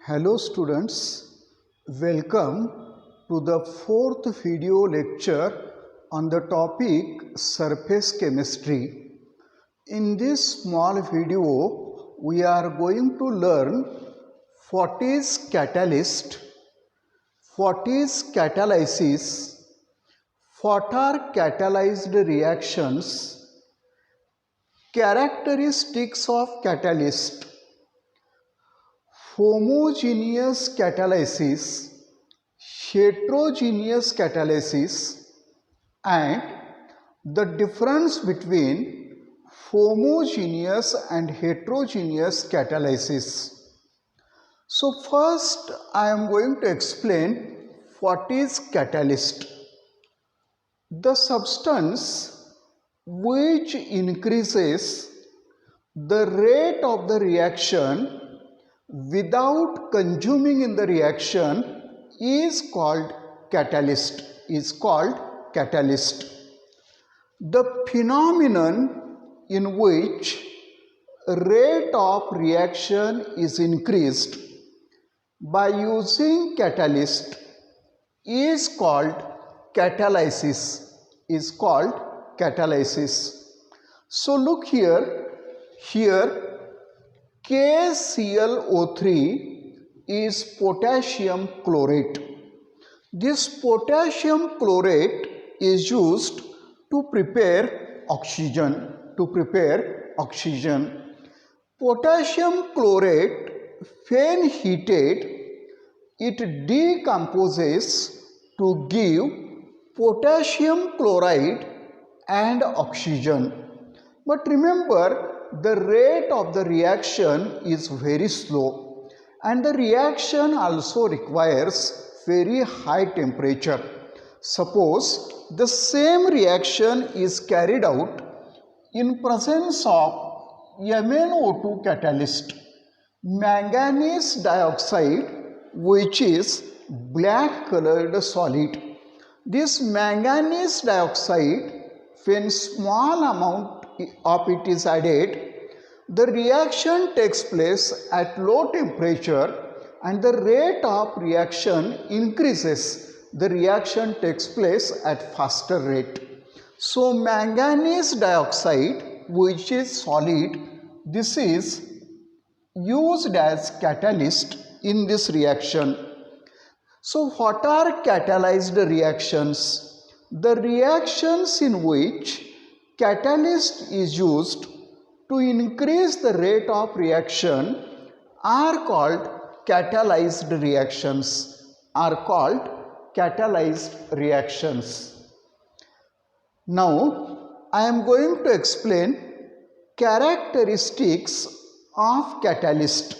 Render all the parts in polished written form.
Hello students, welcome to the fourth video lecture on the topic surface chemistry. In this small video, we are going to learn what is catalyst, what is catalysis, what are catalyzed reactions, characteristics of catalyst, homogeneous catalysis, heterogeneous catalysis, and the difference between homogeneous and heterogeneous catalysis. So first I am going to explain what is catalyst. The substance which increases the rate of the reaction without consuming in the reaction is called catalyst. The phenomenon in which rate of reaction is increased by using catalyst is called catalysis. So look here KClO3 is potassium chlorate. This potassium chlorate is used to prepare oxygen. Potassium chlorate, when heated, it decomposes to give potassium chloride and oxygen. But remember, the rate of the reaction is very slow and the reaction also requires very high temperature. Suppose the same reaction is carried out in presence of MnO2 catalyst, manganese dioxide, which is black colored solid. This manganese dioxide, when small amount of it is added, the reaction takes place at low temperature and the rate of reaction increases. The reaction takes place at faster rate. So manganese dioxide, which is solid, this is used as catalyst in this reaction. So what are catalyzed reactions? The reactions in which catalyst is used to increase the rate of reaction are called catalyzed reactions. Now I am going to explain characteristics of catalyst.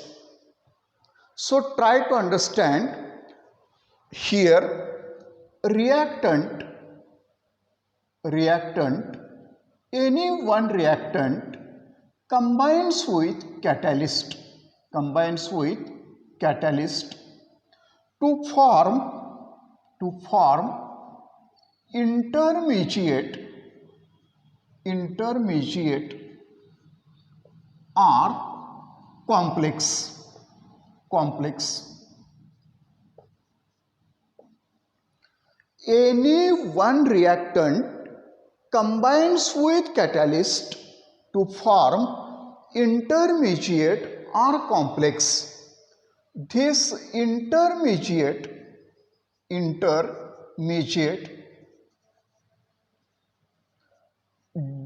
So try to understand here. Reactant, any one reactant combines with catalyst to form intermediate or complex. Any one reactant combines with catalyst to form intermediate or complex. This intermediate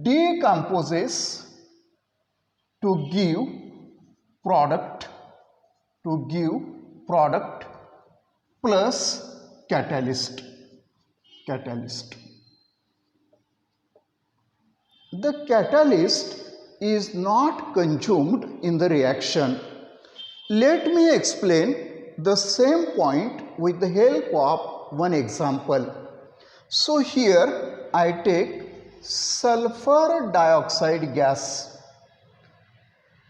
decomposes to give product plus catalyst. The catalyst is not consumed in the reaction. Let me explain the same point with the help of one example. So here I take sulfur dioxide gas.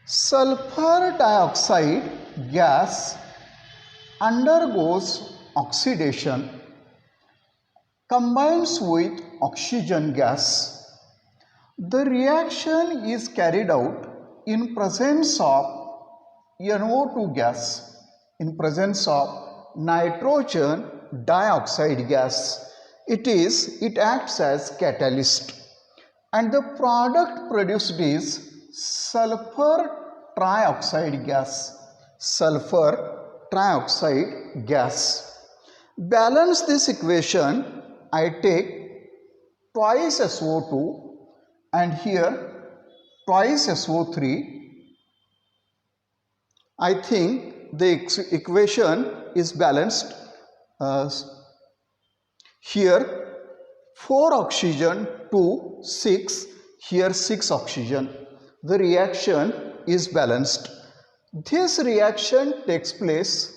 Sulfur dioxide gas undergoes oxidation, combines with oxygen gas. The reaction is carried out in presence of NO2 gas. in presence of nitrogen dioxide gas. It acts as catalyst, and the product produced is sulfur trioxide gas. Sulfur trioxide gas. Balance this equation. I take twice SO2 and here twice SO3. I think the equation is balanced. Here 4 oxygen to 6, here 6 oxygen. The reaction is balanced. This reaction takes place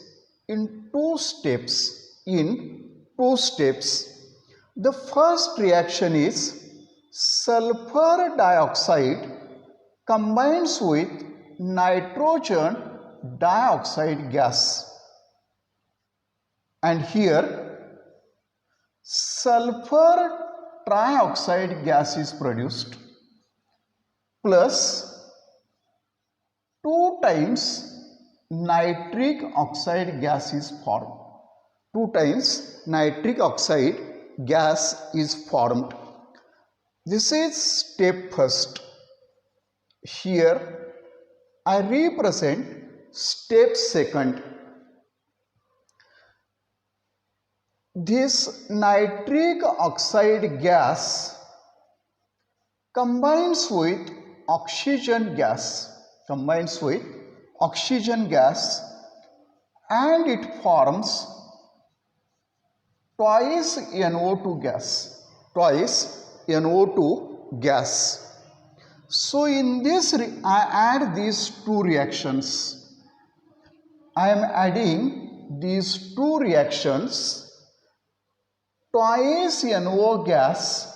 in two steps. The first reaction is sulfur dioxide combines with nitrogen dioxide gas, and here sulfur trioxide gas is produced plus 2 times nitric oxide gas is formed. 2 times nitric oxide gas is formed. This is step first. Here I represent step second. This nitric oxide gas combines with oxygen gas, and it forms twice NO2 gas. So in this I add these two reactions. I am adding these two reactions. Twice NO gas,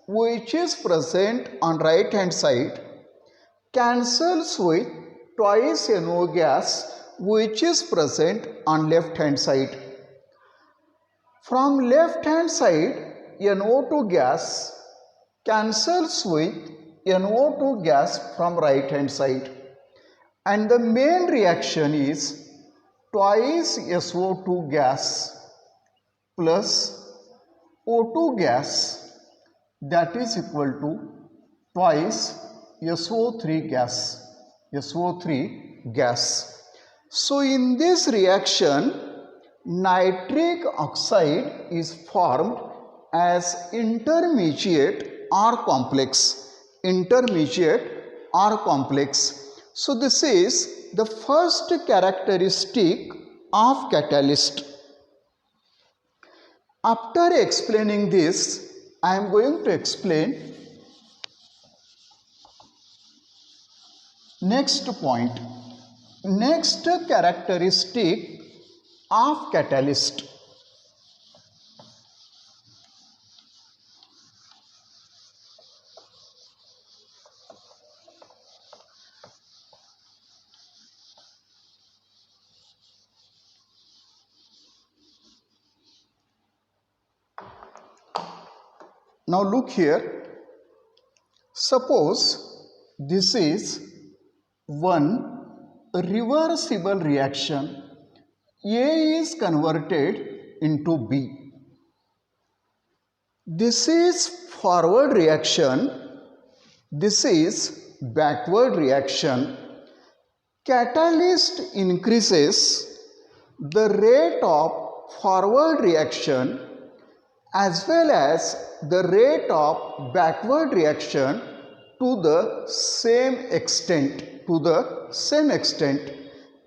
which is present on right hand side, cancels with twice NO gas, which is present on left hand side. From left hand side, NO2 gas cancels with NO2 gas from right hand side, and the main reaction is twice SO2 gas plus O2 gas, that is equal to twice SO3 gas. So in this reaction, nitric oxide is formed as intermediate R complex. So this is the first characteristic of catalyst. After explaining this, I am going to explain next point. Next characteristic of catalyst. Now look here. Suppose this is one reversible reaction. A is converted into B. This is forward reaction. This is backward reaction. Catalyst increases the rate of forward reaction as well as the rate of backward reaction to the same extent.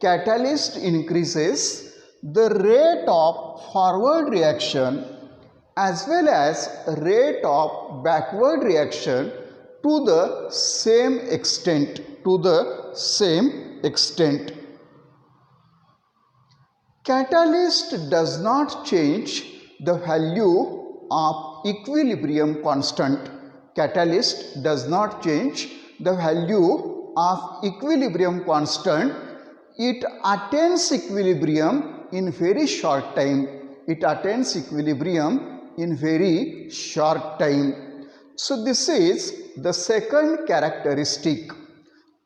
Catalyst increases the rate of forward reaction as well as rate of backward reaction to the same extent. Catalyst does not change the value of equilibrium constant. Catalyst does not change the value of equilibrium constant. It attains equilibrium in very short time. So this is the second characteristic.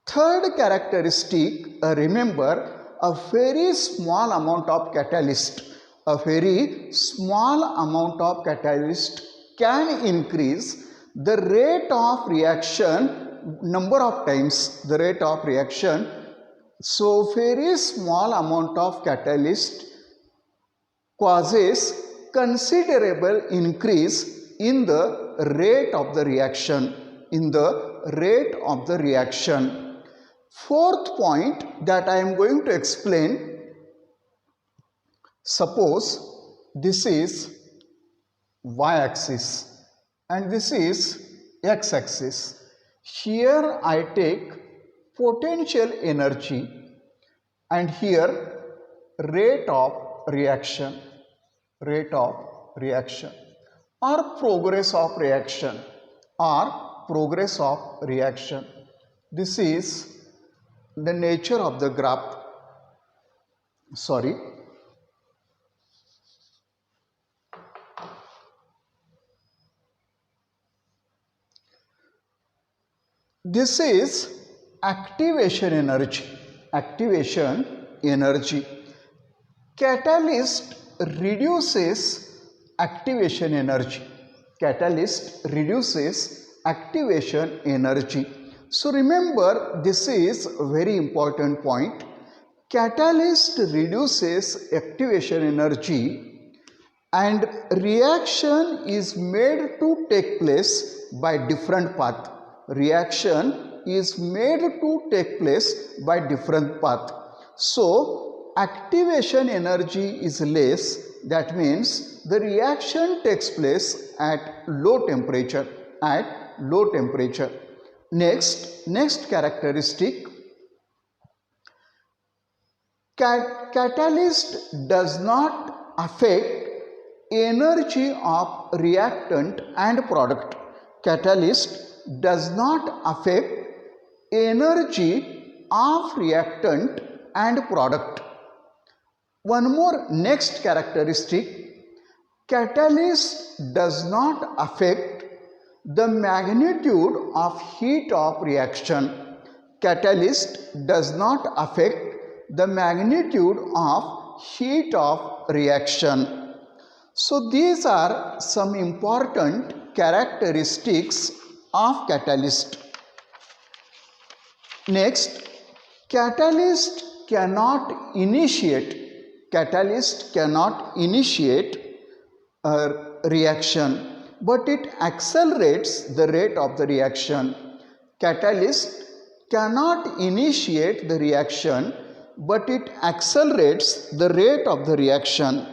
Third characteristic, remember a very small amount of catalyst, a very small amount of catalyst can increase the rate of reaction number of times, the rate of reaction. So very small amount of catalyst causes considerable increase in the rate of the reaction, in the rate of the reaction. Fourth point that I am going to explain, suppose this is y-axis and this is x-axis. Here I take potential energy and here rate of reaction or progress of reaction This is the nature of the graph. This is activation energy. Catalyst reduces activation energy. So remember, this is a very important point. Catalyst reduces activation energy and reaction is made to take place by different path. So activation energy is less, that means the reaction takes place at low temperature. Next characteristic, catalyst does not affect energy of reactant and product. Catalyst does not affect energy of reactant and product. One more next characteristic, catalyst does not affect the magnitude of heat of reaction. Catalyst does not affect the magnitude of heat of reaction. So these are some important characteristics of catalyst. Next, catalyst cannot initiate a reaction, but it accelerates the rate of the reaction. Catalyst cannot initiate the reaction, but it accelerates the rate of the reaction.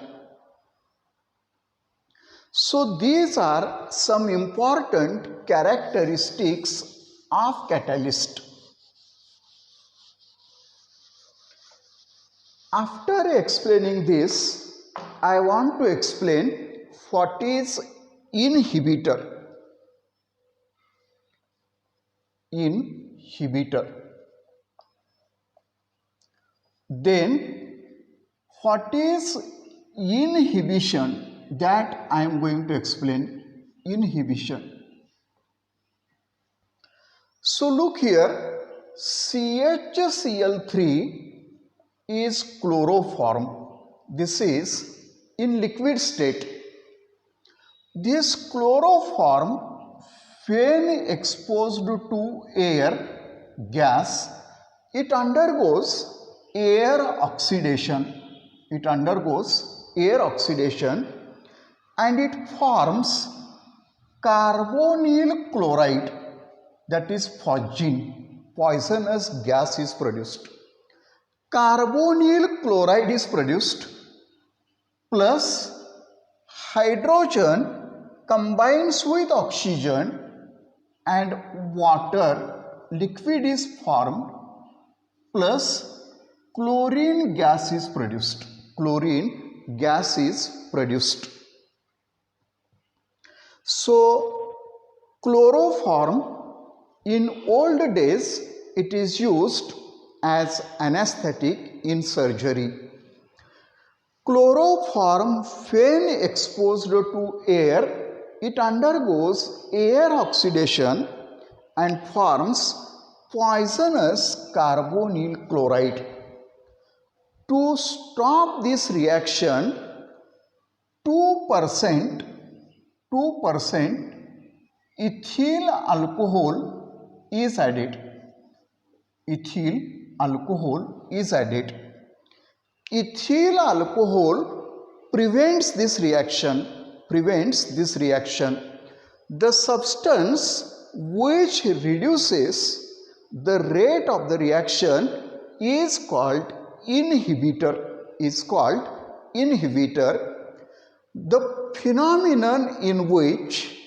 So these are some important characteristics of catalyst. After explaining this, I want to explain what is inhibitor. Then what is inhibition? That I am going to explain. Inhibition. So look here, CHCl3 is chloroform. This is in liquid state. This chloroform, when exposed to air, gas, it undergoes air oxidation. And it forms carbonyl chloride, that is phosgene. Poisonous gas is produced. Carbonyl chloride is produced plus hydrogen combines with oxygen and water, liquid is formed, plus chlorine gas is produced. So chloroform, in old days it is used as anesthetic in surgery. Chloroform, when exposed to air, it undergoes air oxidation and forms poisonous carbonyl chloride. To stop this reaction, 2% ethyl alcohol is added. Ethyl alcohol is added. Ethyl alcohol prevents this reaction. The substance which reduces the rate of the reaction is called inhibitor. The phenomenon in which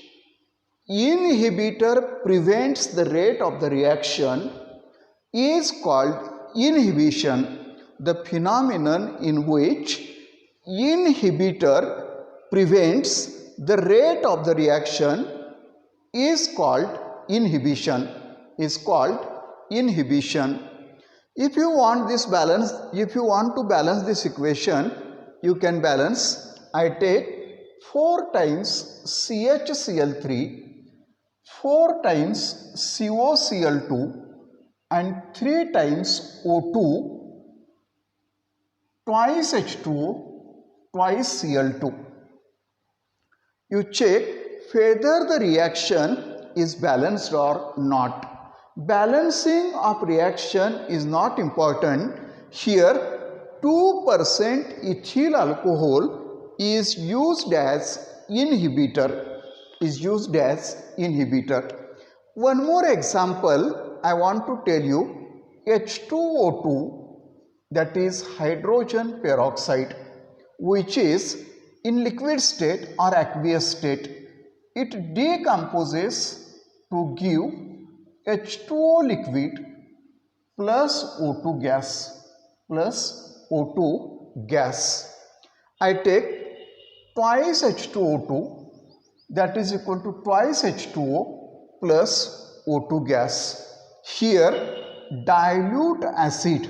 inhibitor prevents the rate of the reaction is called inhibition. The phenomenon in which inhibitor prevents the rate of the reaction is called inhibition. If you want to balance this equation, you can balance. I take 4 times CHCl3, 4 times COCl2 and 3 times O2, twice H2O, twice Cl2. You check whether the reaction is balanced or not. Balancing of reaction is not important. Here 2% ethyl alcohol is used as inhibitor. One more example I want to tell you. H2O2, that is hydrogen peroxide, which is in liquid state or aqueous state. It decomposes to give H2O liquid plus O2 gas. I take twice H2O2, that is equal to twice H2O plus O2 gas. Here dilute acid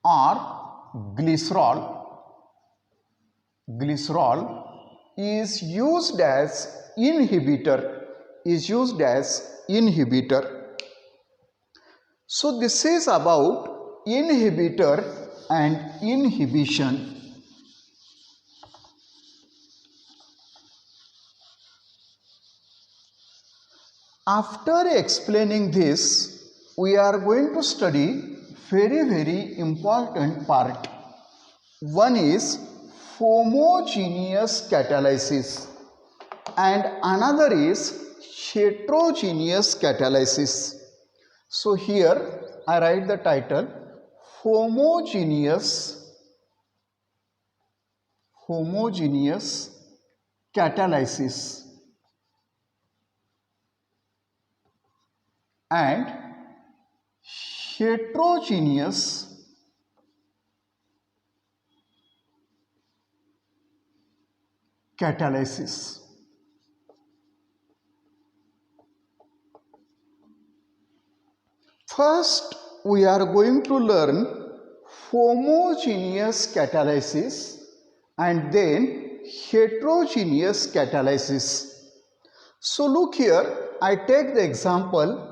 or glycerol is used as inhibitor. So this is about inhibitor and inhibition. After explaining this, we are going to study very important part. One is homogeneous catalysis and another is heterogeneous catalysis. So here I write the title homogeneous catalysis and heterogeneous catalysis. First, we are going to learn homogeneous catalysis and then heterogeneous catalysis. So look here, I take the example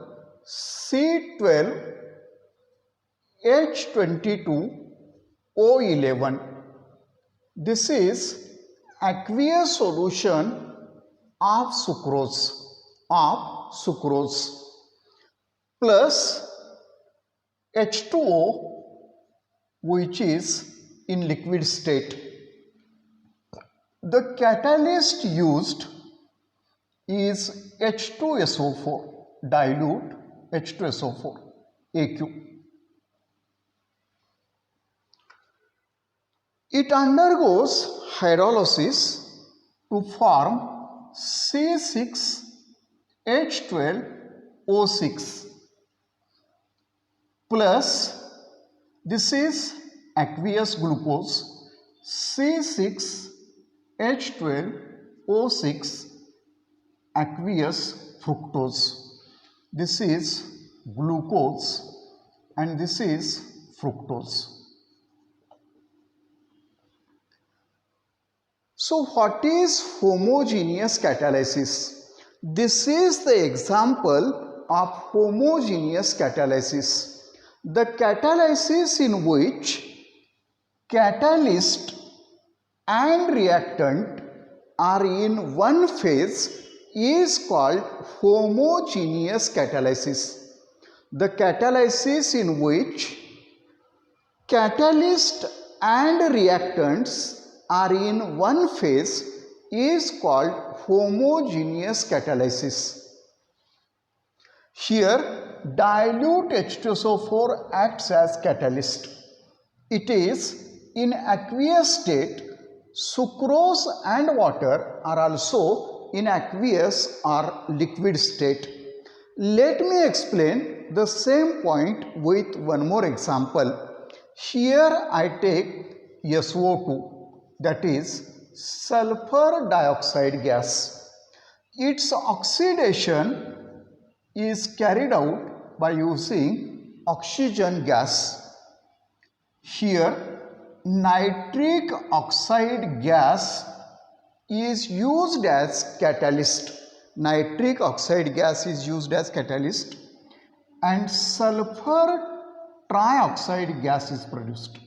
C12H22O11. This is aqueous solution of sucrose plus H2O, which is in liquid state. The catalyst used is H2SO4, dilute H2SO4, AQ. It undergoes hydrolysis to form C6H12O6 plus, this is aqueous glucose, C6H12O6 aqueous fructose. This is glucose and this is fructose. So what is homogeneous catalysis? This is the example of homogeneous catalysis. The catalysis in which catalyst and reactant are in one phase is called homogeneous catalysis. The catalysis in which catalyst and reactants are in one phase is called homogeneous catalysis. Here, dilute H2SO4 acts as catalyst. It is in aqueous state. Sucrose and water are also in aqueous or liquid state. Let me explain the same point with one more example. Here I take SO2, that is sulfur dioxide gas. Its oxidation is carried out by using oxygen gas. Here nitric oxide gas is used as catalyst. Nitric oxide gas is used as catalyst and sulfur trioxide gas is produced.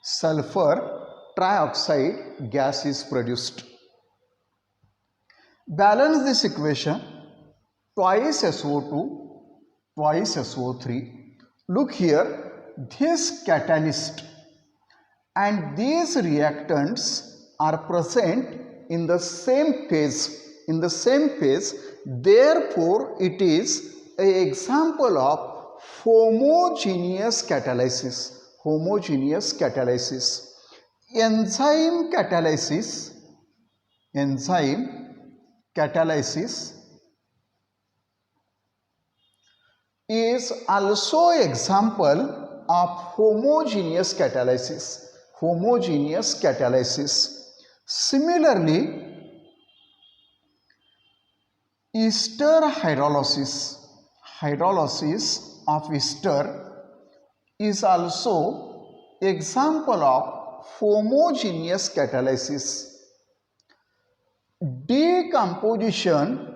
Sulfur trioxide gas is produced. Balance this equation, twice SO2, twice SO3. Look here, this catalyst and these reactants are present in the same phase. Therefore, it is an example of homogeneous catalysis. Enzyme catalysis is also example of homogeneous catalysis. Similarly, ester hydrolysis of ester is also example of homogeneous catalysis. Decomposition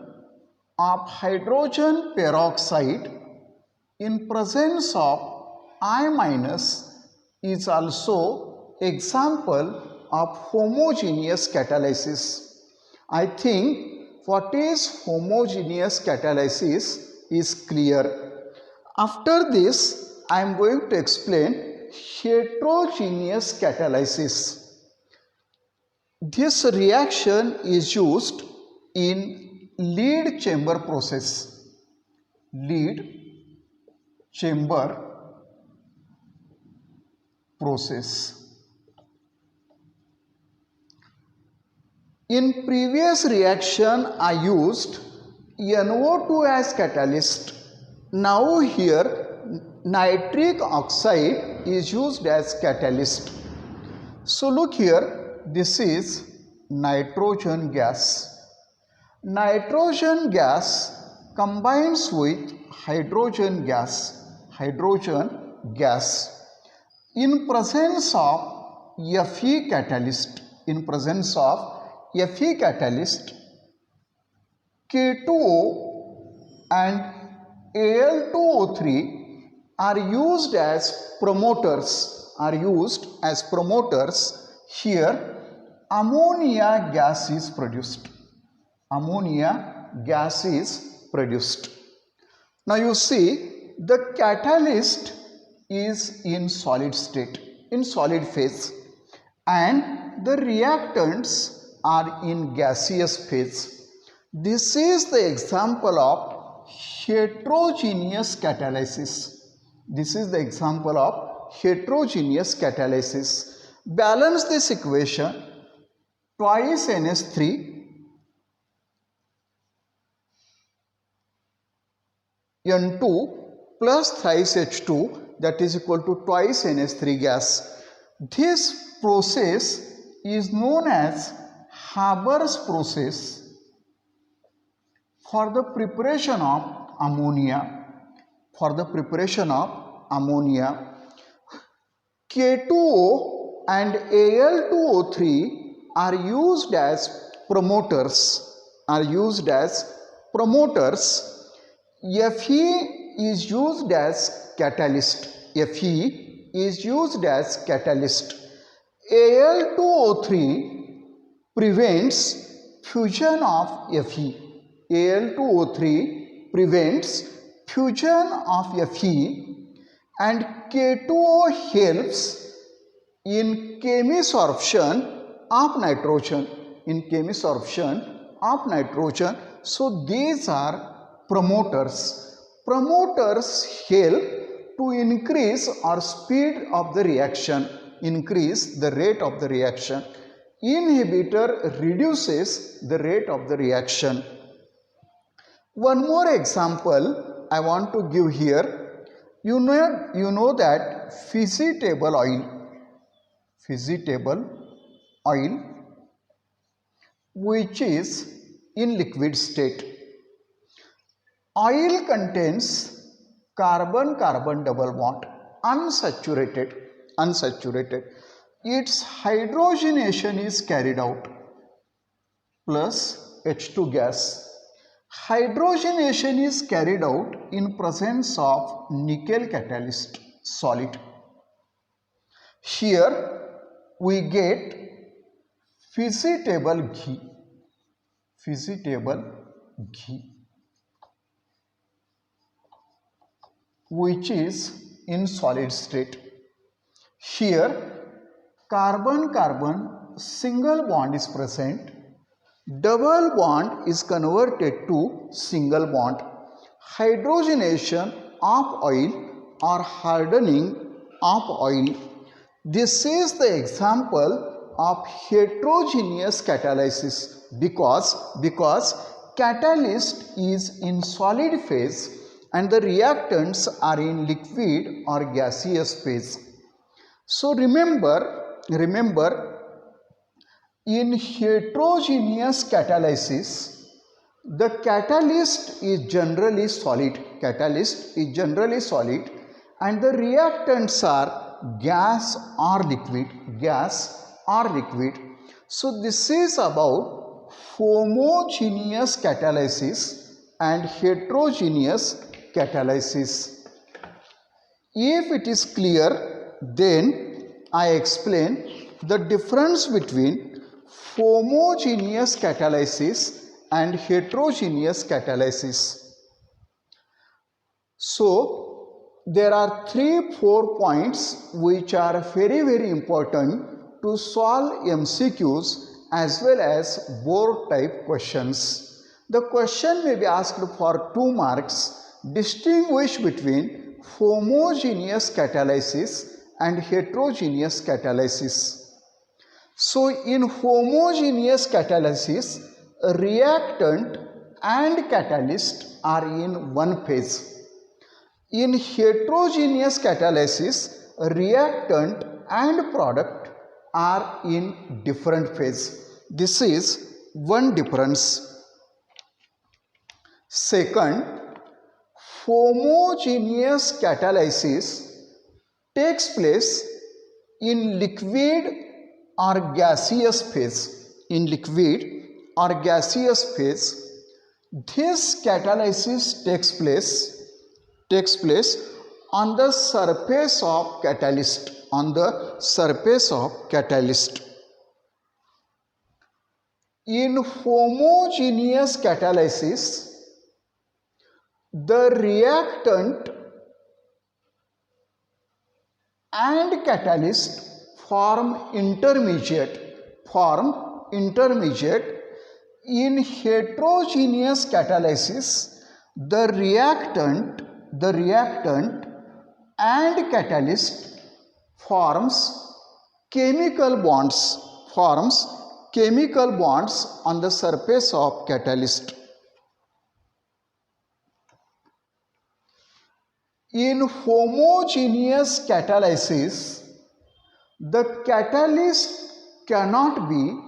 of hydrogen peroxide in presence of I- is also example of homogeneous catalysis. I think what is homogeneous catalysis is clear. After this, I am going to explain heterogeneous catalysis. This reaction is used in lead chamber process. In previous reaction, I used NO2 as catalyst. Now here nitric oxide is used as catalyst. So look here, this is nitrogen gas. Nitrogen gas combines with hydrogen gas. In presence of Fe catalyst, K2O and Al2O3 are used as promoters. Here ammonia gas is produced. Now you see, the catalyst is in solid state, in solid phase, and the reactants are in gaseous phase. This is the example of heterogeneous catalysis. Balance this equation, twice NH3 N2 plus thrice H2, that is equal to twice NH3 gas. This process is known as Haber's process for the preparation of ammonia. K2O and Al2O3 are used as promoters. Fe is used as catalyst. Fe is used as catalyst. Al2O3 prevents fusion of Fe. Al2O3 prevents fusion of Fe, and K2O helps in chemisorption of nitrogen. So these are promoters. Promoters help to increase or speed of the reaction, increase the rate of the reaction. Inhibitor reduces the rate of the reaction. One more example I want to give here. You know that fizzy table oil which is in liquid state. Oil contains carbon-carbon double bond, unsaturated. Its hydrogenation is carried out plus H2 gas. Hydrogenation is carried out in presence of nickel catalyst solid. Here we get fizzy table ghee, which is in solid state. Here carbon-carbon single bond is present. Double bond is converted to single bond. Hydrogenation of oil or hardening of oil. This is the example of heterogeneous catalysis because catalyst is in solid phase and the reactants are in liquid or gaseous phase. So remember, in heterogeneous catalysis, the catalyst is generally solid, and the reactants are gas or liquid. So this is about homogeneous catalysis and heterogeneous catalysis. If it is clear, then I explain the difference between homogeneous catalysis and heterogeneous catalysis. So there are 3-4 points which are very important to solve MCQs as well as board type questions. The question may be asked for 2 marks. Distinguish between homogeneous catalysis and heterogeneous catalysis. So in homogeneous catalysis, reactant and catalyst are in one phase. In heterogeneous catalysis, reactant and product are in different phase. This is one difference. Second, homogeneous catalysis takes place in liquid or gaseous phase. This catalysis takes place on the surface of catalyst. In homogeneous catalysis, the reactant and catalyst form intermediate. In heterogeneous catalysis, the reactant and catalyst forms chemical bonds on the surface of catalyst. In homogeneous catalysis, the catalyst cannot be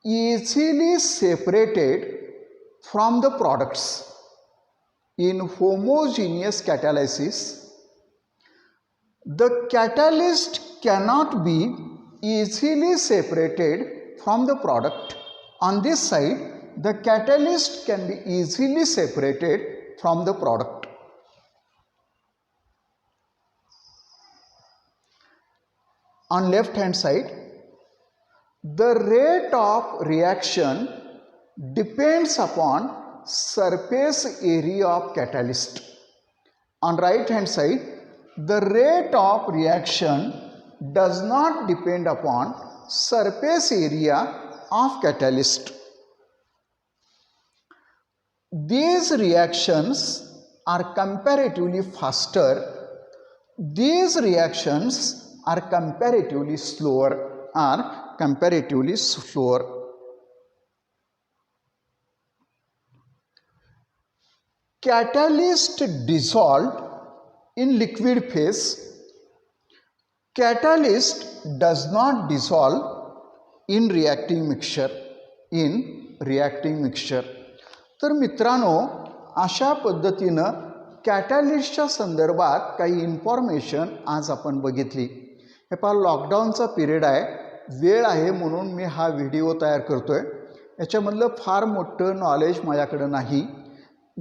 easily separated from the products. In homogeneous catalysis, the catalyst cannot be easily separated from the product. On this side, the catalyst can be easily separated from the product. On left hand side, the rate of reaction depends upon surface area of catalyst. On right hand side, the rate of reaction does not depend upon surface area of catalyst. These reactions are comparatively faster. These reactions are comparatively slower. Catalyst dissolved in liquid phase. Catalyst does not dissolve in reacting mixture. तर मित्रांनो, अशा पद्धतीनं कॅटॅलिस्टच्या संदर्भात काही information आज आपण बघितली. हे पहा, लॉकडाऊनचा पिरियड आहे, वेळ आहे म्हणून मी हा व्हिडिओ तयार करतोय. याच्यामधलं फार मोठं नॉलेज माझ्याकडे नाही.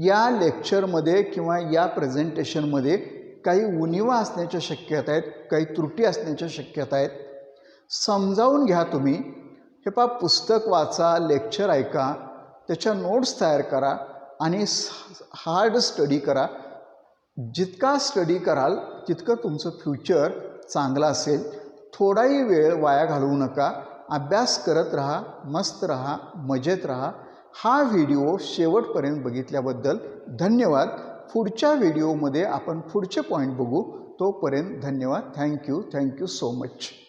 या लेक्चरमध्ये किंवा या प्रेझेंटेशनमध्ये काही उणिवा असण्याच्या शक्यता आहेत, काही त्रुटी असण्याच्या शक्यता आहेत. समजावून घ्या तुम्ही. हे पहा, पुस्तक वाचा, लेक्चर ऐका, त्याच्या नोट्स तयार करा आणि हार्ड स्टडी करा. जितका स्टडी कराल तितकं तुमचं फ्युचर चांगलं असेल. थोडाही वेळ वाया घालवू नका. अभ्यास करत राहा, मस्त राहा, मजेत राहा. हा व्हिडिओ शेवटपर्यंत बघितल्याबद्दल धन्यवाद. पुढच्या व्हिडिओमध्ये आपण पुढचे पॉईंट बघू. तोपर्यंत धन्यवाद. Thank you so much.